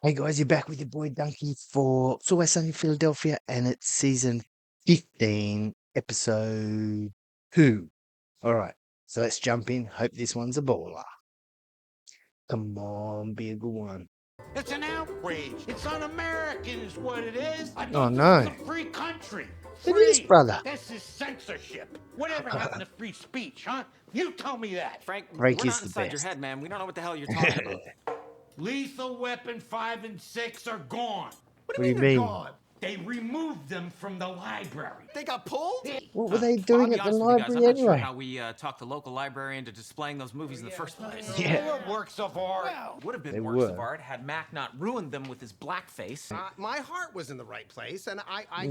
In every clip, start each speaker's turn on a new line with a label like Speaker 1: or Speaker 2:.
Speaker 1: Hey guys, you're back with your boy Dunky for It's Always Sunny in Philadelphia, and it's season 15, episode 2. All right, so let's jump in. Hope this one's a baller. Come on, be a good one.
Speaker 2: It's an outrage. It's un-American is what it is. I
Speaker 1: Oh,
Speaker 2: thought
Speaker 1: no.
Speaker 2: this was a free country.
Speaker 1: It is,
Speaker 2: Free.
Speaker 1: brother.
Speaker 2: This is censorship. Whatever happened to free speech, huh? You tell me that.
Speaker 3: Frank,
Speaker 1: Frank
Speaker 3: we're
Speaker 1: is
Speaker 3: not
Speaker 1: the
Speaker 3: inside your
Speaker 1: best.
Speaker 3: head, man. We don't know what the hell you're talking about.
Speaker 2: Lethal Weapon 5 and 6 are gone.
Speaker 1: What do you mean?
Speaker 4: Gone?
Speaker 2: They removed them from the library.
Speaker 4: They got pulled?
Speaker 1: What were they
Speaker 3: I'll
Speaker 1: doing
Speaker 3: be
Speaker 1: at the
Speaker 3: honest with you guys,
Speaker 1: library
Speaker 3: I'm not sure
Speaker 1: anyway?
Speaker 3: how we talked the local library into displaying those movies in the first place.
Speaker 1: Yeah.
Speaker 2: They were works of art.
Speaker 3: Would have
Speaker 1: They
Speaker 3: been works of
Speaker 1: were.
Speaker 3: art had Mac not ruined them with his blackface.
Speaker 4: My heart was in the right place, and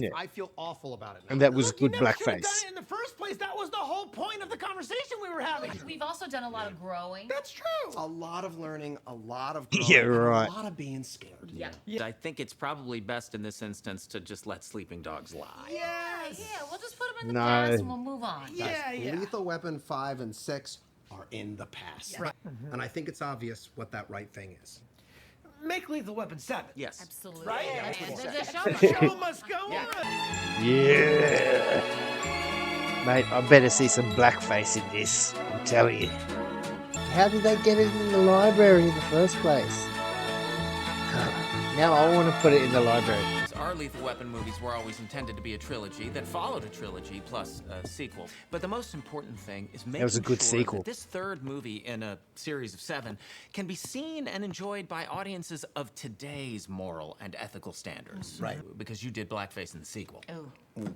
Speaker 1: Yeah.
Speaker 4: I feel awful about it now.
Speaker 1: And that was good
Speaker 4: You never should have done
Speaker 1: blackface.
Speaker 4: it in the first place. That was the whole point of the conversation we were having.
Speaker 5: We've also done a lot of growing.
Speaker 4: That's true. A lot of learning, a lot of growing,
Speaker 1: Yeah,
Speaker 4: and
Speaker 1: right.
Speaker 4: a lot of being scared.
Speaker 5: Yeah.
Speaker 3: I think it's probably best in this instance to just let sleeping dogs lie.
Speaker 4: Yes.
Speaker 5: Yeah, we'll just put them in the
Speaker 1: No.
Speaker 5: past and we'll move on.
Speaker 4: Lethal Weapon 5 and 6 are in the past. Right. And I think it's obvious what that right thing is.
Speaker 6: Make Lethal Weapon 7.
Speaker 3: Yes.
Speaker 5: Absolutely.
Speaker 6: Right?
Speaker 5: Yeah,
Speaker 6: That's
Speaker 5: and
Speaker 6: what
Speaker 5: the
Speaker 6: he said.
Speaker 5: show
Speaker 6: Show must go on.
Speaker 1: Yeah. Mate, I better see some blackface in this. I'm telling you. How did they get it in the library in the first place? Now I want to put it in the library.
Speaker 3: Our Lethal Weapon movies were always intended to be a trilogy that followed a trilogy plus a sequel. But the most important thing is making
Speaker 1: was a good
Speaker 3: sure
Speaker 1: sequel.
Speaker 3: that this third movie in a series of 7 can be seen and enjoyed by audiences of today's moral and ethical standards.
Speaker 4: Right.
Speaker 3: Because you did blackface in the sequel.
Speaker 5: Oh.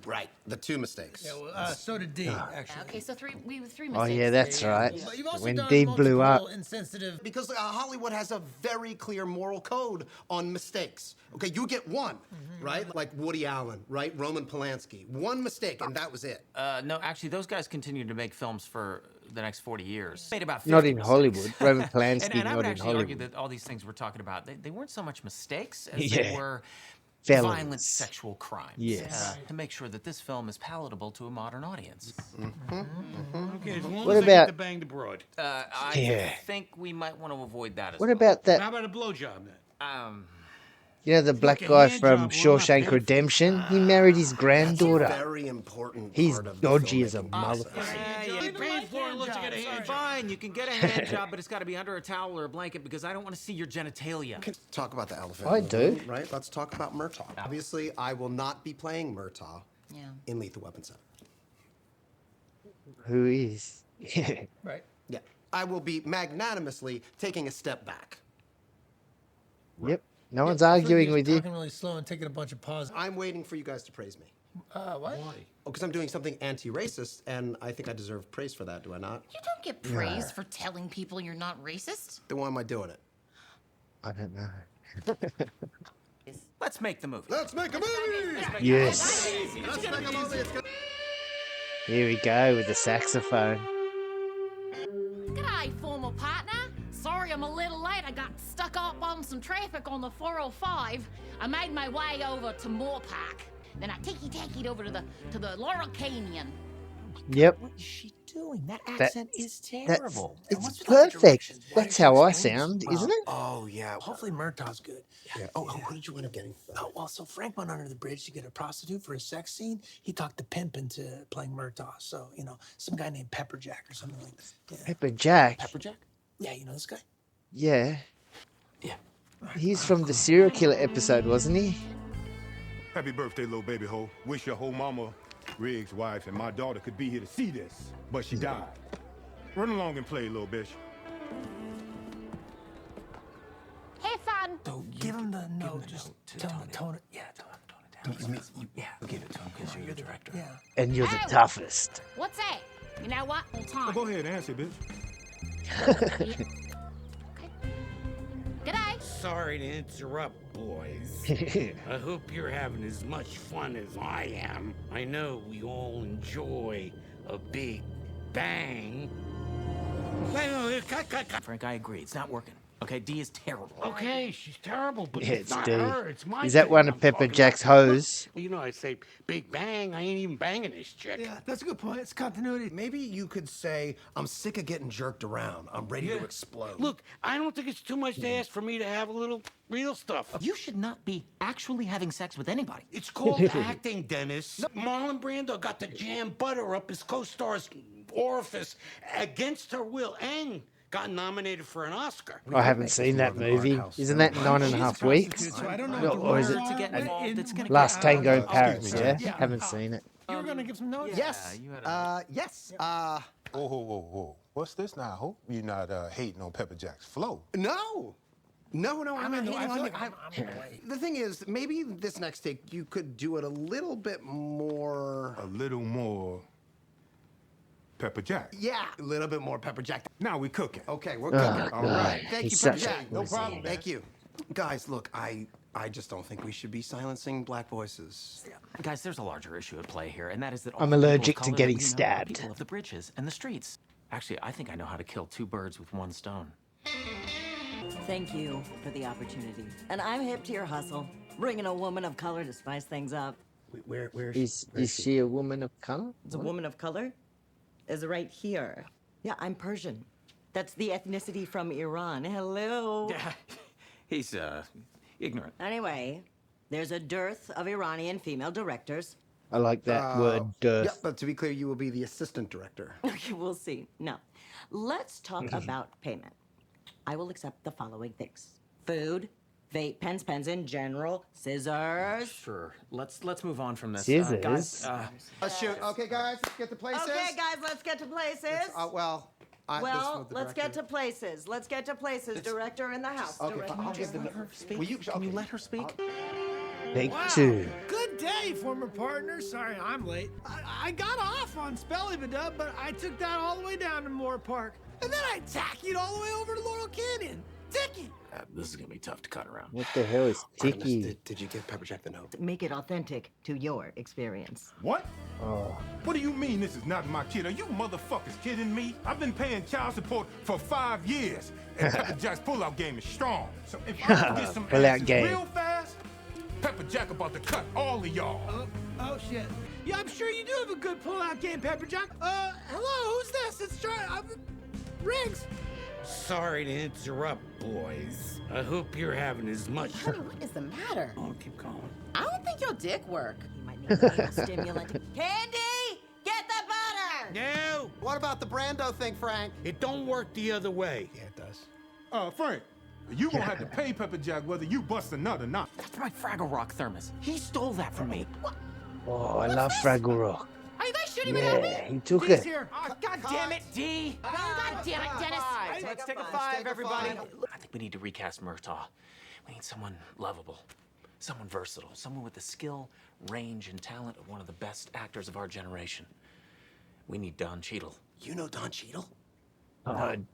Speaker 4: Right. The two mistakes.
Speaker 6: Yeah, well, so did D, actually.
Speaker 5: Okay, so we have three
Speaker 1: Oh
Speaker 5: mistakes.
Speaker 1: yeah, that's right.
Speaker 6: But you've also
Speaker 1: When
Speaker 6: done
Speaker 1: D blew up.
Speaker 6: multiple insensitive.
Speaker 4: Because Hollywood has a very clear moral code on mistakes. Okay, you get one, right? Like Woody Allen, right? Roman Polanski. One mistake, and that was it.
Speaker 3: No, actually, those guys continued to make films for the next 40 years. Made about 50
Speaker 1: Not in
Speaker 3: mistakes.
Speaker 1: Hollywood. Roman Polanski,
Speaker 3: And I
Speaker 1: not
Speaker 3: would
Speaker 1: in
Speaker 3: actually argue
Speaker 1: Hollywood.
Speaker 3: that all these things we're talking about, they weren't so much mistakes as they
Speaker 1: Yeah.
Speaker 3: were
Speaker 1: Felons.
Speaker 3: violent sexual crimes.
Speaker 1: Yes.
Speaker 3: To make sure that this film is palatable to a modern audience.
Speaker 2: Okay, as long
Speaker 1: What
Speaker 2: as I
Speaker 1: about-
Speaker 2: get the banged abroad.
Speaker 3: I
Speaker 1: Yeah.
Speaker 3: think we might want to avoid that as
Speaker 1: What
Speaker 3: well.
Speaker 1: about
Speaker 2: How
Speaker 1: that?
Speaker 2: about a blowjob then?
Speaker 1: You know, the black
Speaker 2: a
Speaker 1: guy
Speaker 2: hand
Speaker 1: from
Speaker 2: job will not
Speaker 1: Shawshank
Speaker 2: benefit.
Speaker 1: Redemption? He married his granddaughter.
Speaker 4: Very important.
Speaker 1: He's
Speaker 4: part of the
Speaker 1: dodgy as a
Speaker 4: filmmaking
Speaker 1: motherfucker.
Speaker 4: process.
Speaker 2: You paid for it unless you get a hand job.
Speaker 3: Fine, you can get a hand job, but it's got to be under a towel or a blanket because I don't want to see your genitalia.
Speaker 4: Talk about the elephant.
Speaker 1: I
Speaker 4: in the
Speaker 1: do.
Speaker 4: room, Right? Let's talk about Murtaugh. Obviously, I will not be playing Murtaugh
Speaker 5: Yeah.
Speaker 4: in Lethal Weapon 7.
Speaker 1: Who is?
Speaker 6: Right.
Speaker 4: Yeah. I will be magnanimously taking a step back.
Speaker 1: Yep. No one's arguing with you.
Speaker 6: Talking really slow and taking a bunch of pauses.
Speaker 4: I'm waiting for you guys to praise me.
Speaker 6: What?
Speaker 4: Oh, because I'm doing something anti-racist, and I think I deserve praise for that, do I not?
Speaker 5: You don't get praise for telling people you're not racist.
Speaker 4: Then why am I doing it?
Speaker 1: I don't know.
Speaker 3: Let's make the movie.
Speaker 4: Let's make a movie!
Speaker 1: Yes.
Speaker 4: Let's make a movie! It's gonna...
Speaker 1: Here we go with the saxophone.
Speaker 5: G'day, former partner. Sorry I'm a little late. I got stuck up on some traffic on the 405. I made my way over to Moore Park. Then I tiki-takied over to the Laurel Canyon.
Speaker 1: Yep.
Speaker 7: What is she doing? That
Speaker 1: That-
Speaker 7: accent is terrible. And
Speaker 1: It's
Speaker 7: what's with all the
Speaker 1: perfect.
Speaker 7: directions? Why
Speaker 1: That's
Speaker 7: did she
Speaker 1: how I
Speaker 7: explain
Speaker 1: sound,
Speaker 7: this?
Speaker 1: isn't it?
Speaker 4: Oh, yeah.
Speaker 6: Hopefully Murtaugh's good.
Speaker 4: Yeah. Oh, who did you end up getting?
Speaker 7: Oh, well, so Frank went under the bridge to get a prostitute for a sex scene. He talked the pimp into playing Murtaugh. So, you know, some guy named Pepperjack or something like that. Yeah.
Speaker 1: Pepper Jack.
Speaker 7: Pepperjack? Yeah, you know this guy?
Speaker 1: Yeah.
Speaker 7: Yeah.
Speaker 1: He's from the serial killer episode, wasn't he?
Speaker 8: Happy birthday, little baby ho. Wish your whole mama, Riggs' wife, and my daughter could be here to see this, but she died. Run along and play, little bitch.
Speaker 5: Have fun.
Speaker 7: So give him the note. Just tell him to tone it. Yeah, tell him to tone it down. Yeah, give it to him because you're the director. Yeah.
Speaker 1: And you're the
Speaker 5: Oh.
Speaker 1: toughest.
Speaker 5: What's that? You know what? All time.
Speaker 8: Go ahead, answer, bitch.
Speaker 5: Okay. G'day.
Speaker 2: Sorry to interrupt, boys. I hope you're having as much fun as I am. I know we all enjoy a big bang. Wait, cut.
Speaker 3: Frank, I agree. It's not working. Okay, D is terrible.
Speaker 2: Okay, she's terrible, but
Speaker 1: Yeah,
Speaker 2: it's
Speaker 1: it's
Speaker 2: not
Speaker 1: D.
Speaker 2: her. It's my
Speaker 1: Is that
Speaker 2: thing
Speaker 1: one
Speaker 2: I'm
Speaker 1: of Pepper
Speaker 2: talking about.
Speaker 1: Jack's hoes?
Speaker 2: Well, you know, I say Big Bang. I ain't even banging this chick.
Speaker 6: Yeah, that's a good point. It's continuity.
Speaker 4: Maybe you could say, I'm sick of getting jerked around. I'm ready to explode.
Speaker 2: Look, I don't think it's too much to ask for me to have a little real stuff.
Speaker 3: You should not be actually having sex with anybody.
Speaker 2: It's called acting, Dennis. Marlon Brando got to jam butter up his co-star's orifice against her will and got nominated for an Oscar.
Speaker 1: I haven't seen that movie. Isn't that 9.5 weeks?
Speaker 6: So I don't know what the
Speaker 1: Or is
Speaker 6: rules
Speaker 1: it
Speaker 3: to get
Speaker 6: are
Speaker 3: involved,
Speaker 6: in-
Speaker 3: it's gonna
Speaker 1: Last
Speaker 3: get
Speaker 1: Tango in
Speaker 3: out.
Speaker 1: Paris?
Speaker 8: Excuse me,
Speaker 1: Yeah,
Speaker 8: Jack.
Speaker 1: haven't seen it.
Speaker 6: You were gonna give some notes.
Speaker 4: Yes.
Speaker 3: you had
Speaker 4: Yes.
Speaker 8: Whoa, whoa, whoa, whoa. What's this now? I hope you're not hating on Pepper Jack's flow.
Speaker 4: No. No, I'm not
Speaker 6: I
Speaker 4: hating
Speaker 6: feel
Speaker 4: on
Speaker 6: like
Speaker 4: you.
Speaker 6: I'm late.
Speaker 4: The thing is, maybe this next take you could do it a little bit more.
Speaker 8: A little more Pepper Jack.
Speaker 4: Yeah, a little bit more Pepper Jack.
Speaker 8: Now we cooking.
Speaker 4: Okay, we're
Speaker 1: Oh,
Speaker 4: cooking.
Speaker 8: All right.
Speaker 4: Thank
Speaker 1: He's
Speaker 4: you, Pepper
Speaker 1: such a
Speaker 4: Jack.
Speaker 8: No problem, man.
Speaker 4: Thank you. Guys, look, I just don't think we should be silencing black voices.
Speaker 3: Guys, there's a larger issue at play here, and that is that
Speaker 1: I'm
Speaker 3: all the people of
Speaker 1: allergic to
Speaker 3: color that
Speaker 1: getting
Speaker 3: we know are
Speaker 1: stabbed.
Speaker 3: People of the bridges and the streets. Actually, I think I know how to kill two birds with one stone.
Speaker 9: Thank you for the opportunity. And I'm hip to your hustle, bringing a woman of color to spice things up.
Speaker 4: Where
Speaker 1: Is she a woman of color?
Speaker 9: The woman of color is right here. Yeah, I'm Persian. That's the ethnicity from Iran. Hello.
Speaker 3: He's, ignorant.
Speaker 9: Anyway, there's a dearth of Iranian female directors.
Speaker 1: I like that word, dearth.
Speaker 4: Yeah, but to be clear, you will be the assistant director.
Speaker 9: Okay, we'll see. Now, let's talk about payment. I will accept the following things: food, vape pens in general, scissors.
Speaker 3: Sure. Let's move on from this.
Speaker 1: Scissors?
Speaker 3: Guys,
Speaker 4: Let's shoot. Okay, guys, let's get to places.
Speaker 9: Okay, guys, let's get to places. Let's get to places. Let's get to places. Director in the house.
Speaker 4: Okay,
Speaker 9: Director.
Speaker 4: I'll give them. Will you?
Speaker 3: can you let her speak?
Speaker 1: Take
Speaker 6: Wow.
Speaker 1: two.
Speaker 6: Good day, former partner. Sorry, I'm late. I got off on Spelly-Badub, but I took that all the way down to Moore Park. And then I taxied all the way over to Laurel Canyon. Dicky!
Speaker 3: This is gonna be tough to cut around.
Speaker 1: What the hell is Tiki?
Speaker 4: Did you give Pepper Jack the note?
Speaker 9: Make it authentic to your experience.
Speaker 8: What?
Speaker 1: Oh,
Speaker 8: What do you mean this is not my kid? Are you motherfuckers kidding me? I've been paying child support for 5 years, and Pepper Jack's pullout game is strong. So if I can get some
Speaker 1: Pull-out
Speaker 8: answers
Speaker 1: game.
Speaker 8: real fast, Pepper Jack about to cut all of y'all.
Speaker 6: Oh, shit. Yeah, I'm sure you do have a good pull-out game, Pepper Jack. Hello, who's this? It's Riggs.
Speaker 2: Sorry to interrupt, boys. I hope you're having as much.
Speaker 5: Honey, what is the matter?
Speaker 2: Oh, keep going.
Speaker 5: I don't think your dick work.
Speaker 9: You might need a stimulant. Candy, get the butter.
Speaker 2: No,
Speaker 4: What about the Brando thing, Frank?
Speaker 2: it don't work the other way.
Speaker 6: Yeah, it does.
Speaker 8: Frank, you gonna have to pay Pepper Jack whether you bust a nut or not.
Speaker 3: That's my Fraggle Rock thermos. He stole that from me.
Speaker 1: oh, I love Fraggle Rock.
Speaker 5: Are you guys shooting me at me?
Speaker 1: Yeah, he took
Speaker 6: He's
Speaker 1: it.
Speaker 6: here.
Speaker 3: Oh, God damn it, D!
Speaker 5: God damn it, Dennis.
Speaker 3: Let's take a five, everybody. I think we need to recast Murtaugh. We need someone lovable, someone versatile, someone with the skill, range, and talent of one of the best actors of our generation. We need Don Cheadle.
Speaker 4: You know Don Cheadle?
Speaker 1: Oh, he
Speaker 3: I know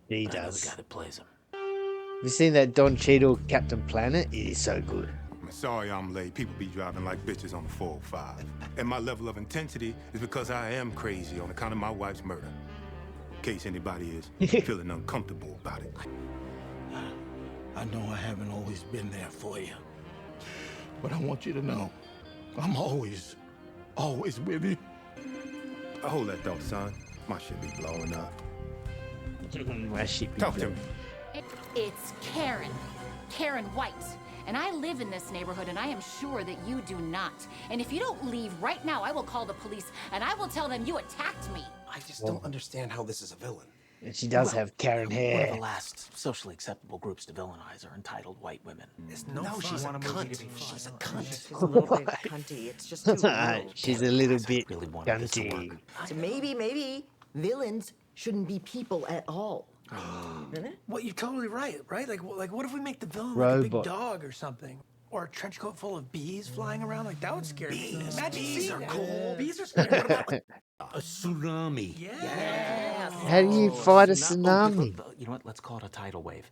Speaker 3: the
Speaker 1: does.
Speaker 3: guy that plays him.
Speaker 1: Have you seen that Don Cheadle Captain Planet? It is so good.
Speaker 8: I'm sorry I'm late. People be driving like bitches on the 405. And my level of intensity is because I am crazy on account of my wife's murder. In case anybody is feeling uncomfortable about it.
Speaker 10: I know I haven't always been there for you, but I want you to know I'm always with you.
Speaker 8: I hold that thought, son. My shit be blowing up.
Speaker 1: My shit be
Speaker 8: Talk to
Speaker 1: blowing.
Speaker 8: me.
Speaker 5: It's Karen White. And I live in this neighborhood, and I am sure that you do not. And if you don't leave right now, I will call the police, and I will tell them you attacked me.
Speaker 4: I just don't understand how this is a villain.
Speaker 1: And she does have Karen
Speaker 3: One of
Speaker 1: hair.
Speaker 3: the last socially acceptable groups to villainize are entitled white women.
Speaker 6: It's no,
Speaker 4: No, she's a
Speaker 3: want a movie to
Speaker 4: cunt.
Speaker 3: be fun.
Speaker 4: She's a cunt.
Speaker 9: She's a little bit cunty. It's just too rude.
Speaker 1: She's a little bit
Speaker 3: really wanted this to
Speaker 1: cunty.
Speaker 3: work.
Speaker 9: So maybe villains shouldn't be people at all.
Speaker 6: Well, you're totally right? Like what if we make the villain like a big
Speaker 1: Robot.
Speaker 6: dog or something? Or a trench coat full of bees flying around? Like, that would scare me. Imagine
Speaker 4: bees
Speaker 6: seeing
Speaker 4: are
Speaker 6: that.
Speaker 4: cool.
Speaker 6: Bees are scary. What about, like,
Speaker 2: A tsunami.
Speaker 6: yeah.
Speaker 1: How do you fight a
Speaker 3: Oh,
Speaker 1: tsunami?
Speaker 3: You know what? Let's call it a tidal wave.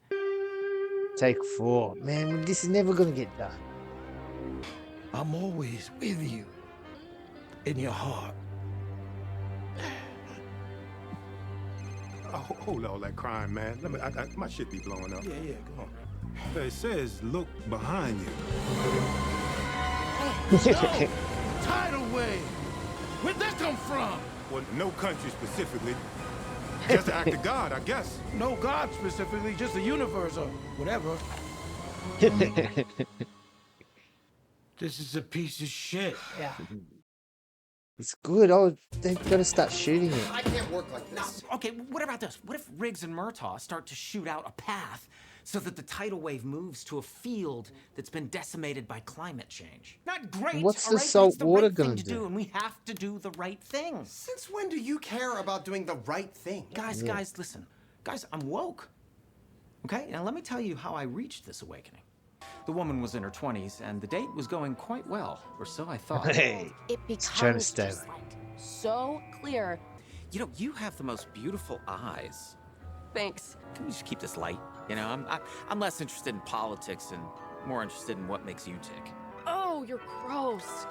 Speaker 1: Take 4. Man, this is never gonna get done.
Speaker 10: I'm always with you in your heart.
Speaker 8: hold all that crying, man. My shit be blowing up.
Speaker 10: Yeah, go on.
Speaker 8: It says, look behind you.
Speaker 10: No! Tidal wave! Where'd that come from?
Speaker 8: Well, no country specifically. Just the act of God, I guess.
Speaker 10: No God specifically, just the universe or whatever.
Speaker 2: This is a piece of shit.
Speaker 6: Yeah.
Speaker 1: It's good. Oh, they've got to start shooting it.
Speaker 4: I can't work like this.
Speaker 3: Okay, what about this? What if Riggs and Murtaugh start to shoot out a path so that the tidal wave moves to a field that's been decimated by climate change? Not great.
Speaker 1: What's
Speaker 3: all
Speaker 1: the
Speaker 3: right, but
Speaker 1: salt
Speaker 3: it's the
Speaker 1: water
Speaker 3: right thing
Speaker 1: gonna
Speaker 3: to
Speaker 1: do?
Speaker 3: and we have to do the right thing.
Speaker 4: Since when do you care about doing the right thing?
Speaker 3: Guys, listen. Guys, I'm woke. Okay, now let me tell you how I reached this awakening. The woman was in her 20s, and the date was going quite well, or so I thought.
Speaker 1: Hey,
Speaker 5: It
Speaker 1: it's trying to
Speaker 5: becomes
Speaker 1: stay.
Speaker 5: just like so clear.
Speaker 3: You know, you have the most beautiful eyes.
Speaker 5: Thanks.
Speaker 3: Can we just keep this light? You know, I'm less interested in politics and more interested in what makes you tick.
Speaker 5: Oh, you're gross.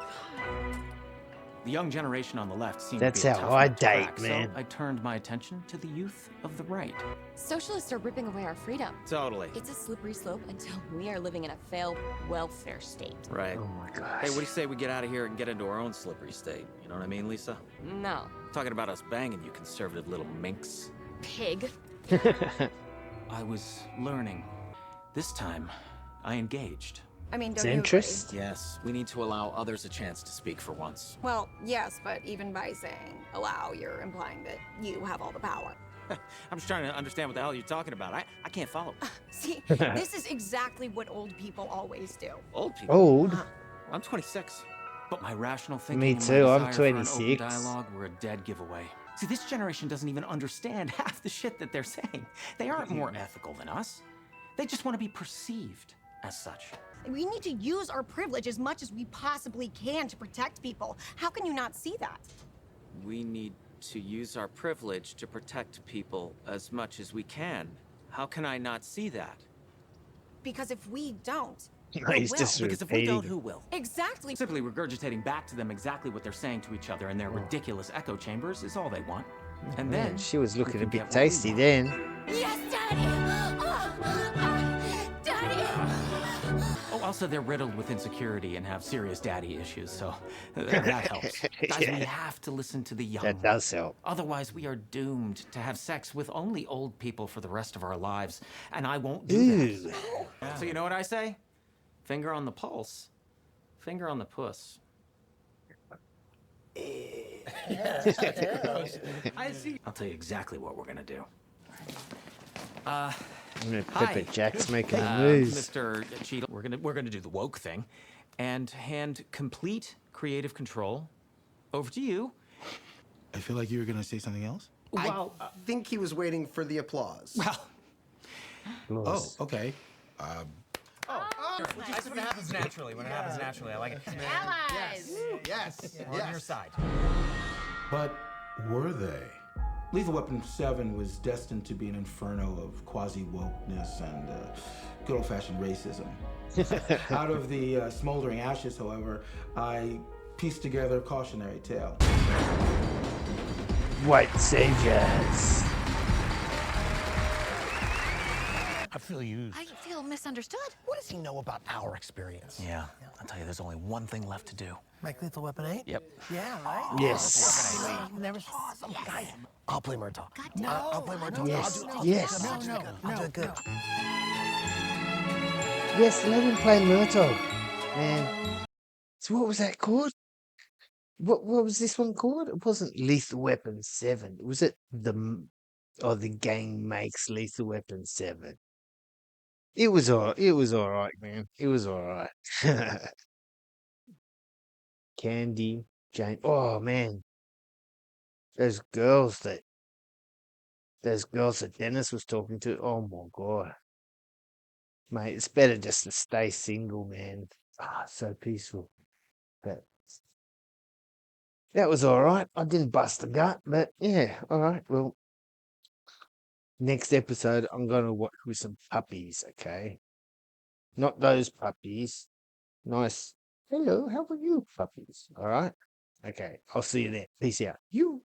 Speaker 3: The young generation on the left seemed
Speaker 1: That's
Speaker 3: to be a
Speaker 1: how
Speaker 3: tough
Speaker 1: I
Speaker 3: nut to
Speaker 1: date,
Speaker 3: crack,
Speaker 1: man.
Speaker 3: So I turned my attention to the youth of the right.
Speaker 5: Socialists are ripping away our freedom.
Speaker 3: Totally.
Speaker 5: It's a slippery slope until we are living in a failed welfare state.
Speaker 3: Right.
Speaker 1: Oh my gosh.
Speaker 3: Hey, what do you say we get out of here and get into our own slippery state? You know what I mean, Lisa?
Speaker 5: No.
Speaker 3: Talking about us banging, you conservative little minx.
Speaker 5: Pig.
Speaker 3: I was learning. This time, I engaged.
Speaker 11: I mean,
Speaker 1: It's
Speaker 11: don't you
Speaker 1: interest.
Speaker 3: Yes, we need to allow others a chance to speak for once.
Speaker 11: agree? Well, yes, but even by saying allow, you're implying that you have all the power.
Speaker 3: I'm just trying to understand what the hell you're talking about. I can't follow.
Speaker 11: See, this is exactly what old people always do.
Speaker 3: Old people.
Speaker 1: Old.
Speaker 3: I'm 26. But my rational thinking
Speaker 1: Me
Speaker 3: and my
Speaker 1: too, I'm
Speaker 3: desire for an open
Speaker 1: 26.
Speaker 3: dialogue were a dead giveaway. See, this generation doesn't even understand half the shit that they're saying. They aren't more ethical than us. They just want to be perceived as such.
Speaker 11: We need to use our privilege as much as we possibly can to protect people. How can you not see that?
Speaker 3: We need to use our privilege to protect people as much as we can. How can I not see that?
Speaker 11: Because if we don't,
Speaker 1: No,
Speaker 11: who
Speaker 1: he's
Speaker 11: will?
Speaker 1: just
Speaker 3: Because if we
Speaker 1: repeating.
Speaker 3: don't, who will?
Speaker 11: Exactly.
Speaker 3: Simply regurgitating back to them exactly what they're saying to each other in their ridiculous echo chambers is all they want. And
Speaker 1: Man,
Speaker 3: then
Speaker 1: she was
Speaker 3: we
Speaker 1: looking a
Speaker 3: can
Speaker 1: bit
Speaker 3: get what we
Speaker 1: tasty
Speaker 3: want.
Speaker 1: then.
Speaker 5: Yes, Daddy! Daddy!
Speaker 3: Oh, also, they're riddled with insecurity and have serious daddy issues, so that helps. Guys, we
Speaker 1: Yeah.
Speaker 3: have to listen to the young.
Speaker 1: That does help.
Speaker 3: Otherwise, we are doomed to have sex with only old people for the rest of our lives, and I won't do that.
Speaker 1: Ooh.
Speaker 3: So you know what I say? Finger on the pulse, finger on the puss.
Speaker 6: I see.
Speaker 3: I'll tell you exactly what we're gonna do.
Speaker 1: I'm gonna
Speaker 3: Hi.
Speaker 1: Pepper Jack's making a move.
Speaker 3: Mr. Cheadle, we're gonna do the woke thing, and hand complete creative control over to you.
Speaker 10: I feel like you were gonna say something else.
Speaker 3: Well,
Speaker 4: I think he was waiting for the applause.
Speaker 10: Oh, okay.
Speaker 3: That's when it happens naturally. When it happens naturally, I like it.
Speaker 5: Allies!
Speaker 4: Yes,
Speaker 3: We're on your
Speaker 4: yes.
Speaker 3: side.
Speaker 10: But were they? Lethal Weapon 7 was destined to be an inferno of quasi-wokeness and good old-fashioned racism. Out of the smoldering ashes, however, I pieced together a cautionary tale.
Speaker 1: White saviors.
Speaker 12: I feel used.
Speaker 5: I feel misunderstood.
Speaker 12: What does he know about our experience?
Speaker 3: Yeah, I'll tell you, there's only one thing left to do.
Speaker 12: Make Lethal Weapon 8?
Speaker 3: Yep.
Speaker 12: Yeah, right?
Speaker 1: Yes.
Speaker 12: You never saw some guys. I'll play Murtaugh.
Speaker 5: No.
Speaker 12: I'll play Murtaugh.
Speaker 1: Yes.
Speaker 12: I'll do
Speaker 1: Yes.
Speaker 12: I'll do it good.
Speaker 1: Yes, let him play Murtaugh. Man. So what was that called? What was this one called? It wasn't Lethal Weapon 7. Was it the gang makes Lethal Weapon 7? It was alright, man. It was alright. Candy, Jane. Oh man. Those girls that Dennis was talking to. Oh my god. Mate, it's better just to stay single, man. Ah, so peaceful. But that was alright. I didn't bust a gut, but yeah, alright. Well, next episode, I'm going to watch with some puppies, okay? Not those puppies. Nice. Hello, how are you, puppies? Alright? Okay, I'll see you there. Peace out. You.